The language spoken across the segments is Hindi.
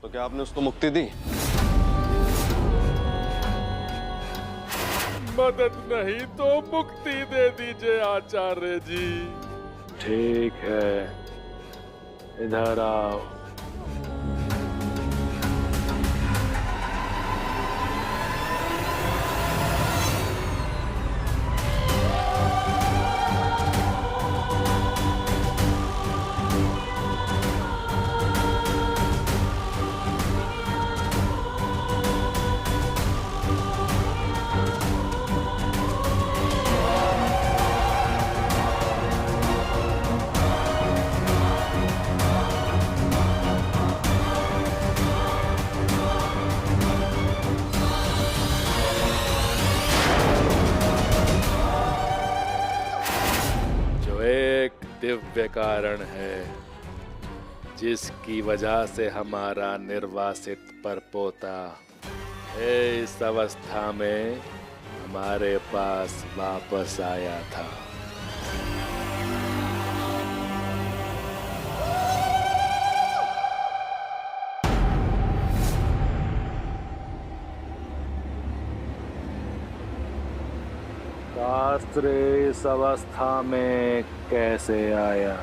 तो क्या आपने उसको मुक्ति दी? मदद नहीं तो मुक्ति दे दीजिए आचार्य जी। ठीक है, इधर आओ। दिव्य कारण है जिसकी वजह से हमारा निर्वासित परपोता इस अवस्था में हमारे पास वापस आया था। शास्त्र इस अवस्था में कैसे आया?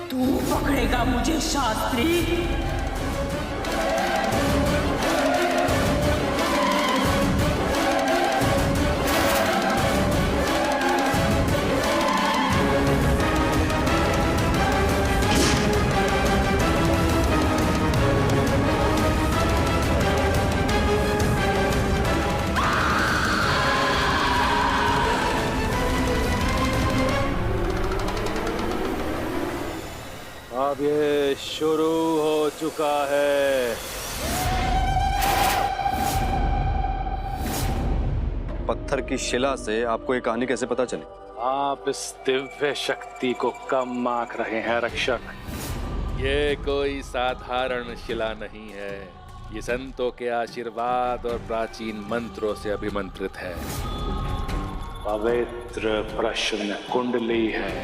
तू पकड़ेगा मुझे शास्त्री? अब ये शुरू हो चुका है। पत्थर की शिला से आपको ये कहानी कैसे पता चली? आप इस दिव्य शक्ति को कम आंक रहे हैं रक्षक। ये कोई साधारण शिला नहीं है, ये संतों के आशीर्वाद और प्राचीन मंत्रों से अभिमंत्रित है। पवित्र प्रश्न कुंडली है।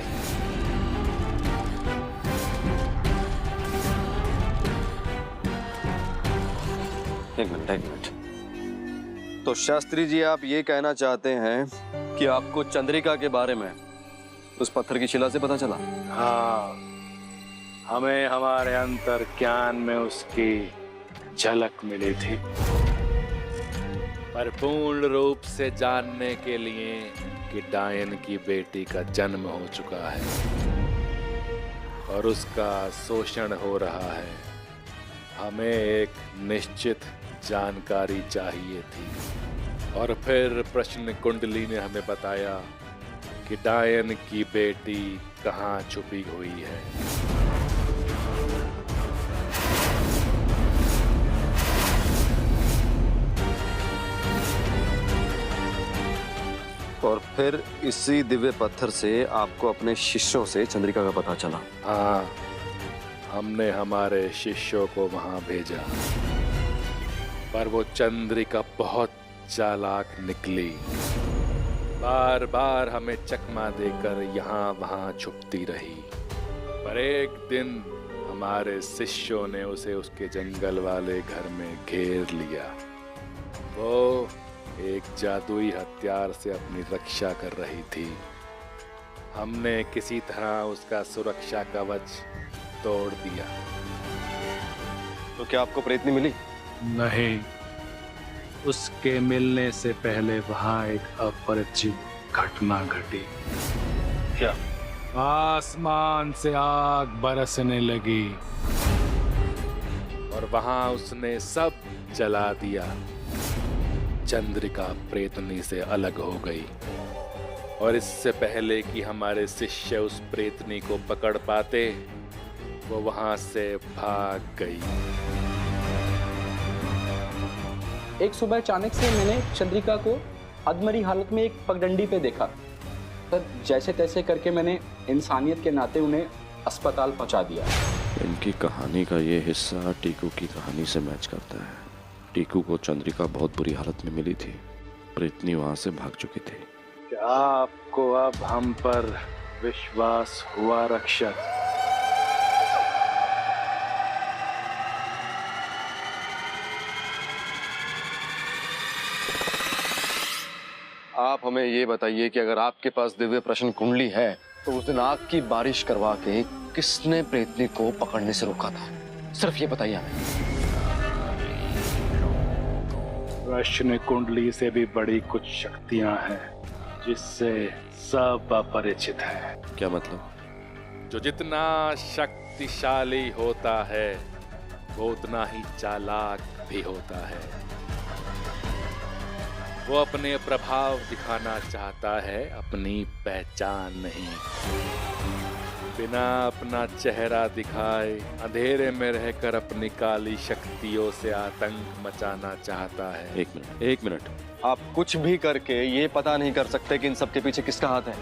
एक मिनट। तो शास्त्री जी, आप ये कहना चाहते हैं कि आपको चंद्रिका के बारे में उस पत्थर की शिला से पता चला? हाँ, हमें हमारे अंतर ज्ञान में उसकी झलक मिली थी। पर पूर्ण रूप से जानने के लिए कि डायन की बेटी का जन्म हो चुका है और उसका शोषण हो रहा है, हमें एक निश्चित जानकारी चाहिए थी। और फिर प्रश्न कुंडली ने हमें बताया कि डायन की बेटी कहाँ छुपी हुई है। और फिर इसी दिव्य पत्थर से आपको अपने शिष्यों से चंद्रिका का पता चला? हाँ, हमने हमारे शिष्यों को वहां भेजा, पर वो चंद्रिका बहुत चालाक निकली। बार बार हमें चकमा देकर यहाँ वहां छुपती रही। पर एक दिन हमारे शिष्यों ने उसे उसके जंगल वाले घर में घेर लिया। वो एक जादुई हथियार से अपनी रक्षा कर रही थी। हमने किसी तरह उसका सुरक्षा कवच तोड़ दिया। तो क्या आपको प्रेतनी मिली? नहीं, उसके मिलने से पहले वहां एक अपरिचित घटना घटी। क्या? आसमान से आग बरसने लगी और वहां उसने सब जला दिया। चंद्रिका प्रेतनी से अलग हो गई और इससे पहले कि हमारे शिष्य उस प्रेतनी को पकड़ पाते, वो वहां से भाग गई। एक सुबह अचानक से मैंने चंद्रिका को अधमरी हालत में एक पगडंडी पे देखा। सर जैसे तैसे करके मैंने इंसानियत के नाते उन्हें अस्पताल पहुंचा दिया। इनकी कहानी का ये हिस्सा टीकू की कहानी से मैच करता है। टीकू को चंद्रिका बहुत बुरी हालत में मिली थी, प्रीतनी वहां से भाग चुकी थी। क्या आपको अब हम पर विश्वास हुआ रक्षक? आप हमें ये बताइए कि अगर आपके पास दिव्य प्रश्न कुंडली है तो उस दिन आग की बारिश करवा के किसने प्रेतनी को पकड़ने से रोका था? सिर्फ ये बताइए हमें। प्रश्न कुंडली से भी बड़ी कुछ शक्तियां हैं जिससे सब अपरिचित है। क्या मतलब? जो जितना शक्तिशाली होता है वो उतना ही चालाक भी होता है। वो अपने प्रभाव दिखाना चाहता है, अपनी पहचान नहीं। बिना अपना चेहरा दिखाए अंधेरे में रहकर अपनी काली शक्तियों से आतंक मचाना चाहता है। एक मिनट, आप कुछ भी करके ये पता नहीं कर सकते कि इन सबके पीछे किसका हाथ है।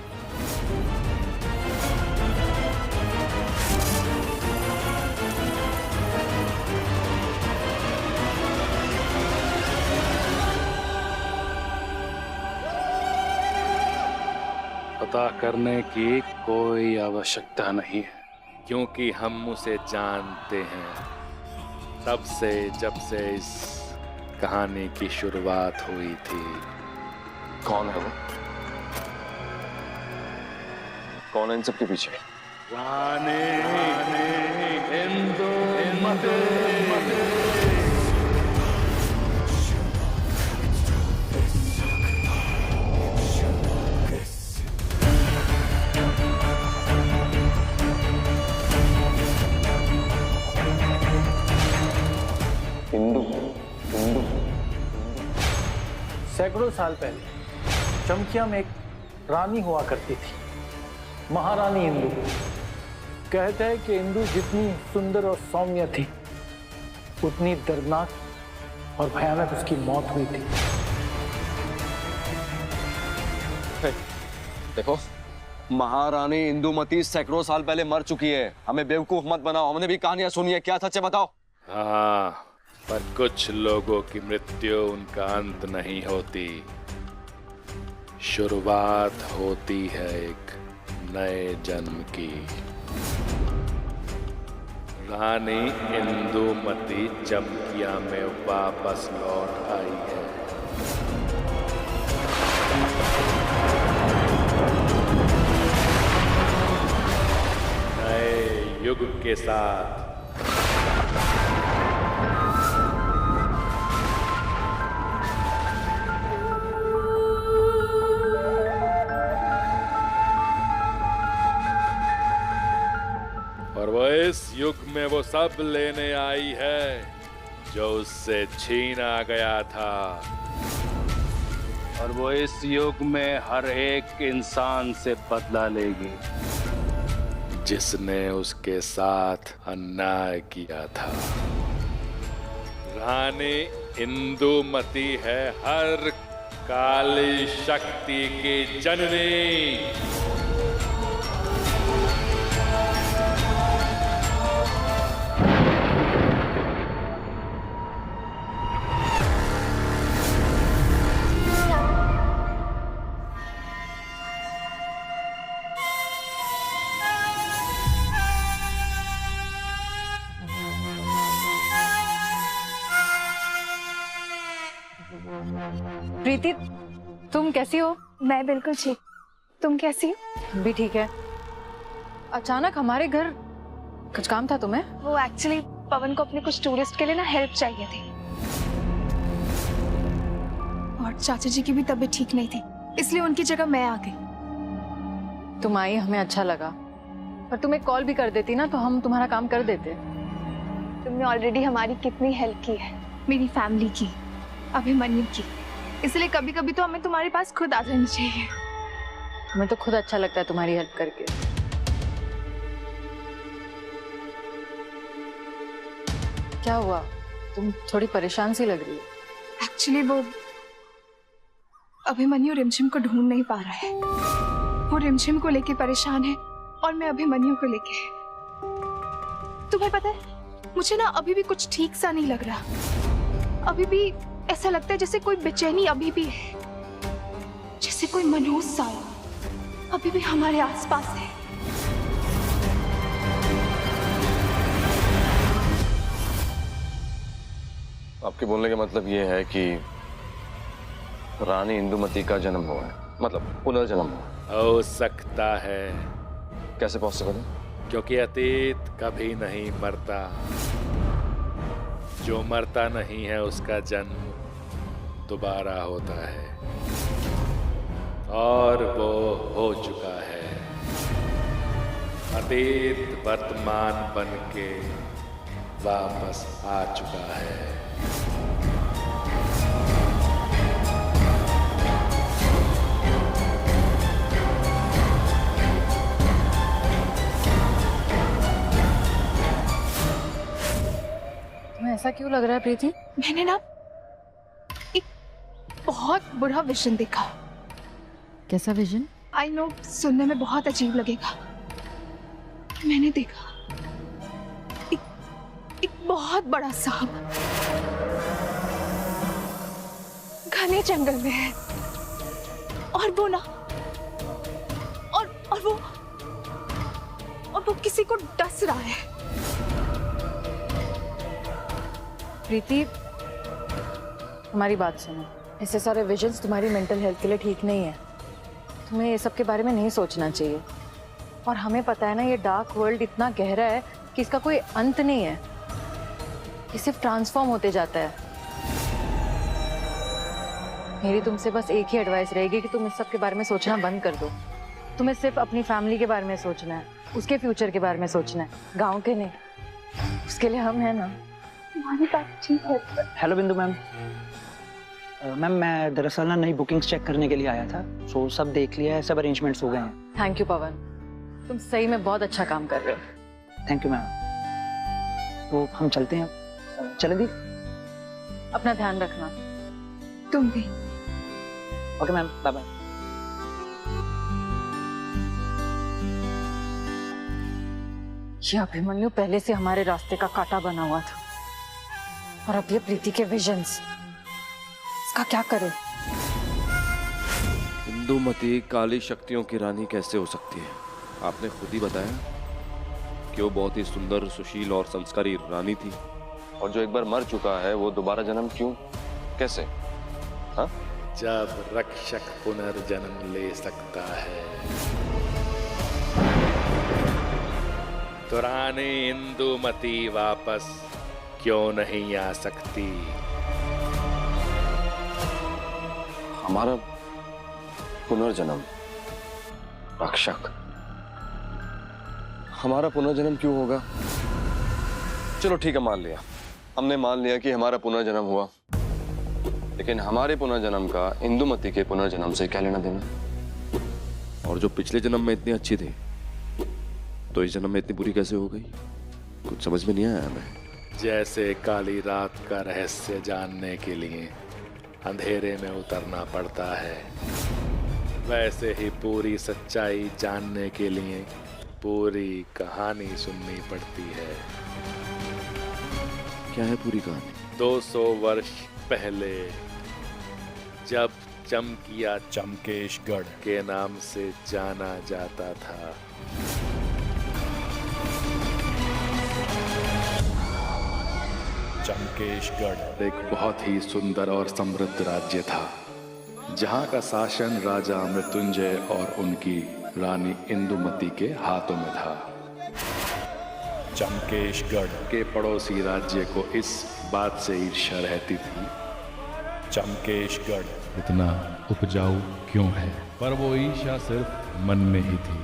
पता करने की कोई आवश्यकता नहीं है, क्योंकि हम उसे जानते हैं तब से जब से इस कहानी की शुरुआत हुई थी। कौन है वो? कौन है इन सबके पीछे? रानी इंदुमती। सैकड़ों साल पहले चमकिया में एक रानी हुआ करती थी, महारानी इंदु। कहते हैं कि इंदु जितनी सुंदर और सौम्य थी उतनी दर्दनाक और भयानक उसकी मौत हुई थी। देखो, महारानी इंदुमती सैकड़ों साल पहले मर चुकी है। हमें बेवकूफ मत बनाओ, हमने भी कहानियां सुनी है। क्या सच है बताओ। हाँ, पर कुछ लोगों की मृत्यु उनका अंत नहीं होती, शुरुआत होती है एक नए जन्म की। रानी इंदुमती चमकिया में वापस लौट आई है। नए युग के साथ। और वो इस युग में वो सब लेने आई है जो उससे छीना गया था। और वो इस युग में हर एक इंसान से बदला लेगी जिसने उसके साथ अन्याय किया था। रानी इंदुमती है हर काली शक्ति की जननी। प्रीति, तुम कैसी हो? मैं बिल्कुल ठीक। तुम कैसी हो? भी ठीक है। अचानक हमारे घर कुछ काम था तुम्हें? वो एक्चुअली पवन को अपने कुछ टूरिस्ट के लिए ना हेल्प चाहिए थी, और चाचा जी की भी तबीयत ठीक नहीं थी, इसलिए उनकी जगह मैं आ गई। तुम आई, हमें अच्छा लगा। पर तुम एक कॉल भी कर देती ना तो हम तुम्हारा काम कर देते। तुमने ऑलरेडी हमारी कितनी हेल्प की है, मेरी फैमिली की, अभिमन्यु की, इसलिए कभी कभी तो हमें तुम्हारे पास खुद आ जानी चाहिए। हमें तो खुद अच्छा लगता है तुम्हारी हेल्प करके। क्या हुआ? तुम थोड़ी परेशान सी लग रही हो। एक्चुअली वो अभिमन्यु रिमझिम को ढूंढ नहीं पा रहा है। वो रिमझिम को लेके परेशान है और मैं अभिमन्यु को लेके। तुम्हें पता है, मुझे ना अभी भी कुछ ठीक सा नहीं लग रहा। अभी भी ऐसा लगता है जैसे कोई बेचैनी अभी भी है, जैसे कोई मनहूस साया अभी भी हमारे आसपास है। आपके बोलने का मतलब ये है कि रानी इंदुमती का जन्म हुआ है, मतलब पुनर्जन्म हुआ। हो सकता है, कैसे पॉसिबल है? क्योंकि अतीत कभी नहीं मरता। जो मरता नहीं है उसका जन्म दोबारा होता है, और वो हो चुका है। अतीत वर्तमान बन के वापस आ चुका है। तुम्हें ऐसा क्यों लग रहा है प्रीति? मैंने ना एक बहुत बुरा विजन देखा। कैसा विजन? आई नो, सुनने में बहुत अजीब लगेगा। मैंने देखा एक बहुत बड़ा सांप घने जंगल में है, और वो ना और वो किसी को डस रहा है। प्रीति, हमारी बात सुनो। ऐसे सारे विजन्स तुम्हारी मेंटल हेल्थ के लिए ठीक नहीं है। तुम्हें ये सब के बारे में नहीं सोचना चाहिए। और हमें पता है ना, ये डार्क वर्ल्ड इतना गहरा है कि इसका कोई अंत नहीं है। ये सिर्फ ट्रांसफॉर्म होते जाता है। मेरी तुमसे बस एक ही एडवाइस रहेगी कि तुम इस सब के बारे में सोचना बंद कर दो। तुम्हें सिर्फ अपनी फैमिली के बारे में सोचना है, उसके फ्यूचर के बारे में सोचना है, गांव के नहीं। उसके लिए हम हैं ना। तुम्हारी बात ठीक है। हेलो बिंदु मैम। मैम मैं दरअसल ना नई बुकिंग्स चेक करने के लिए आया था। सो सब देख लिया है, सब अरेंजमेंट्स हो गए हैं। थैंक यू पवन, तुम सही में बहुत अच्छा काम कर रहे हो। Thank you ma'am. तो हम चलते हैं, चलें दी? अपना ध्यान रखना। तुम भी। Okay ma'am, bye bye. ये अभिमन्यु पहले से हमारे रास्ते का कांटा बना हुआ था, और अब ये प्रीति के विजन्स, इसका क्या करें? इंदुमती काली शक्तियों की रानी कैसे हो सकती है? आपने खुद ही बताया कि वो बहुत ही सुंदर, सुशील और संस्कारी रानी थी, और जो एक बार मर चुका है वो दोबारा जन्म क्यों, कैसे? हाँ? जब रक्षक पुनर्जन्म ले सकता है तो रानी इंदुमती वापस क्यों नहीं आ सकती? हमारा पुनर्जन्म, रक्षक, हमारा पुनर्जन्म क्यों होगा? चलो ठीक है, मान लिया, हमने मान लिया कि हमारा पुनर्जन्म हुआ, लेकिन हमारे पुनर्जन्म का इंदुमती के पुनर्जन्म से क्या लेना देना? और जो पिछले जन्म में इतनी अच्छी थी, तो इस जन्म में इतनी बुरी कैसे हो गई? कुछ समझ में नहीं आया हमें। जैसे काली रात का रहस्य जानने के लिए अंधेरे में उतरना पड़ता है, वैसे ही पूरी सच्चाई जानने के लिए पूरी कहानी सुननी पड़ती है। क्या है पूरी कहानी? 200 वर्ष पहले, जब चमकिया चमकेशगढ़ के नाम से जाना जाता था, चमकेशगढ़ एक बहुत ही सुंदर और समृद्ध राज्य था, जहां का शासन राजा मृत्युंजय और उनकी रानी इंदुमती के हाथों में था। चमकेशगढ़ के पड़ोसी राज्य को इस बात से ईर्ष्या रहती थी, चमकेशगढ़ इतना उपजाऊ क्यों है? पर वो ईर्ष्या सिर्फ मन में ही थी,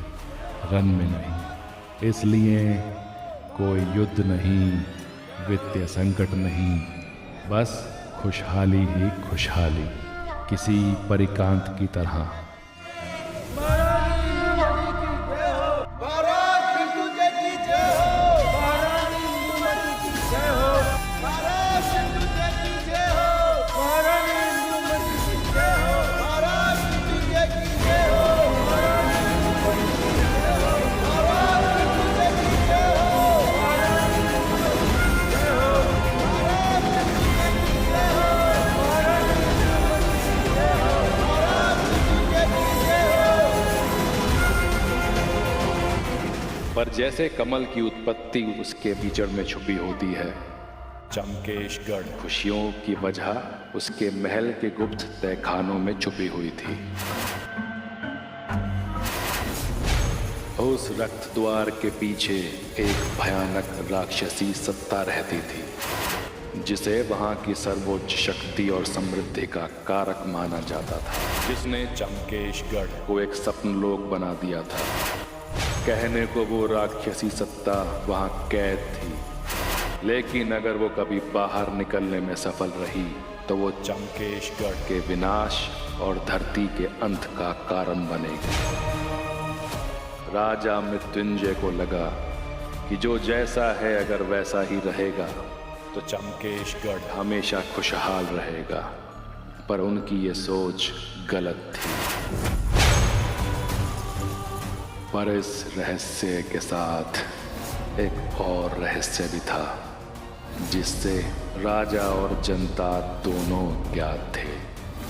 रन में नहीं। इसलिए कोई युद्ध नहीं, वित्तीय संकट नहीं, बस खुशहाली ही खुशहाली, किसी परिकांत की तरह। पर जैसे कमल की उत्पत्ति उसके कीचड़ में छुपी होती है, चमकेशगढ़ खुशियों की वजह उसके महल के गुप्त तहखानों में छुपी हुई थी। उस रक्त द्वार के पीछे एक भयानक राक्षसी सत्ता रहती थी, जिसे वहां की सर्वोच्च शक्ति और समृद्धि का कारक माना जाता था, जिसने चमकेशगढ़ को एक स्वप्न लोक बना दिया था। कहने को वो राक्षसी सत्ता वहां कैद थी, लेकिन अगर वो कभी बाहर निकलने में सफल रही तो वो चमकेशगढ़ के विनाश और धरती के अंत का कारण बनेगी। राजा मृत्युंजय को लगा कि जो जैसा है अगर वैसा ही रहेगा तो चमकेशगढ़ हमेशा खुशहाल रहेगा, पर उनकी ये सोच गलत थी। पर इस रहस्य के साथ एक और रहस्य भी था, जिससे राजा और जनता दोनों ज्ञात थे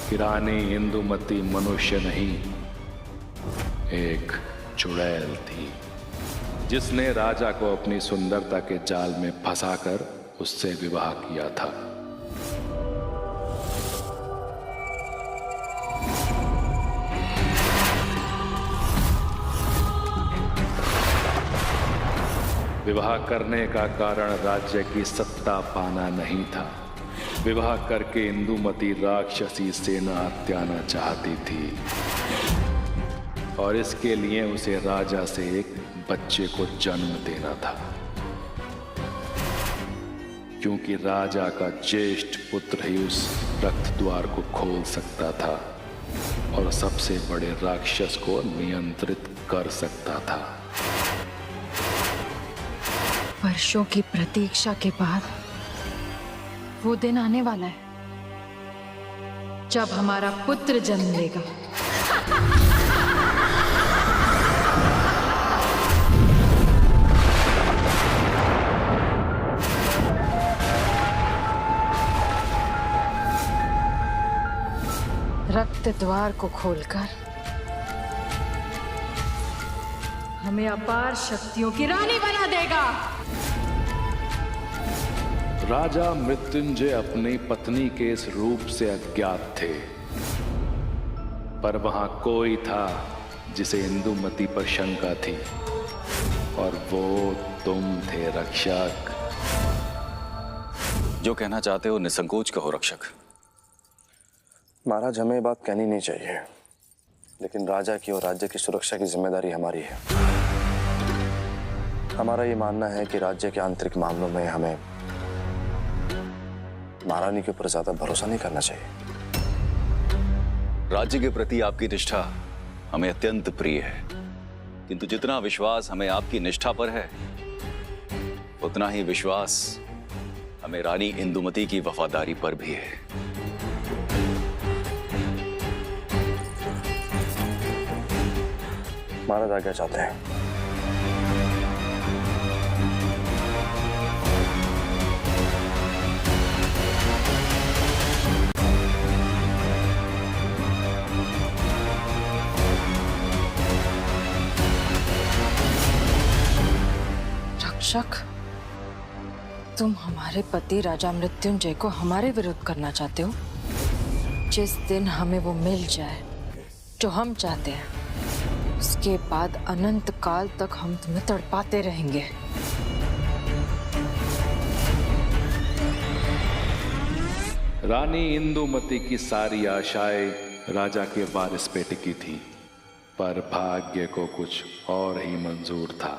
कि रानी इंदुमती मनुष्य नहीं, एक चुड़ैल थी, जिसने राजा को अपनी सुंदरता के जाल में फंसाकर उससे विवाह किया था। विवाह करने का कारण राज्य की सत्ता पाना नहीं था। विवाह करके इंदुमती राक्षसी सेना हत्याना चाहती थी और इसके लिए उसे राजा से एक बच्चे को जन्म देना था, क्योंकि राजा का ज्येष्ठ पुत्र ही उस रक्त द्वार को खोल सकता था और सबसे बड़े राक्षस को नियंत्रित कर सकता था। वर्षों की प्रतीक्षा के बाद वो दिन आने वाला है जब हमारा पुत्र जन्म लेगा। रक्त द्वार को खोलकर हमें अपार शक्तियों की रानी बना देगा। राजा मृत्युंजय अपनी पत्नी के इस रूप से अज्ञात थे, पर वहां कोई था जिसे इंदुमती पर शंका थी, और वो तुम थे रक्षक। जो कहना चाहते हो निसंकोच कहो रक्षक। महाराज, हमें ये बात कहनी नहीं चाहिए, लेकिन राजा की और राज्य की सुरक्षा की जिम्मेदारी हमारी है। हमारा ये मानना है कि राज्य के आंतरिक मामलों में हमें महारानी के ऊपर ज्यादा भरोसा नहीं करना चाहिए। राज्य के प्रति आपकी निष्ठा हमें अत्यंत प्रिय है, किंतु जितना विश्वास हमें आपकी निष्ठा पर है, उतना ही विश्वास हमें रानी इंदुमती की वफादारी पर भी है। महाराज आज्ञा चाहते हैं। रक्षक, तुम हमारे पति राजा मृत्युंजय को हमारे विरुद्ध करना चाहते हो। जिस दिन हमें वो मिल जाए जो हम चाहते हैं, उसके बाद अनंत काल तक हम तुम्हें तड़पाते रहेंगे। रानी इंदुमती की सारी आशाएं राजा के वारिस पे टिकी थी, पर भाग्य को कुछ और ही मंजूर था।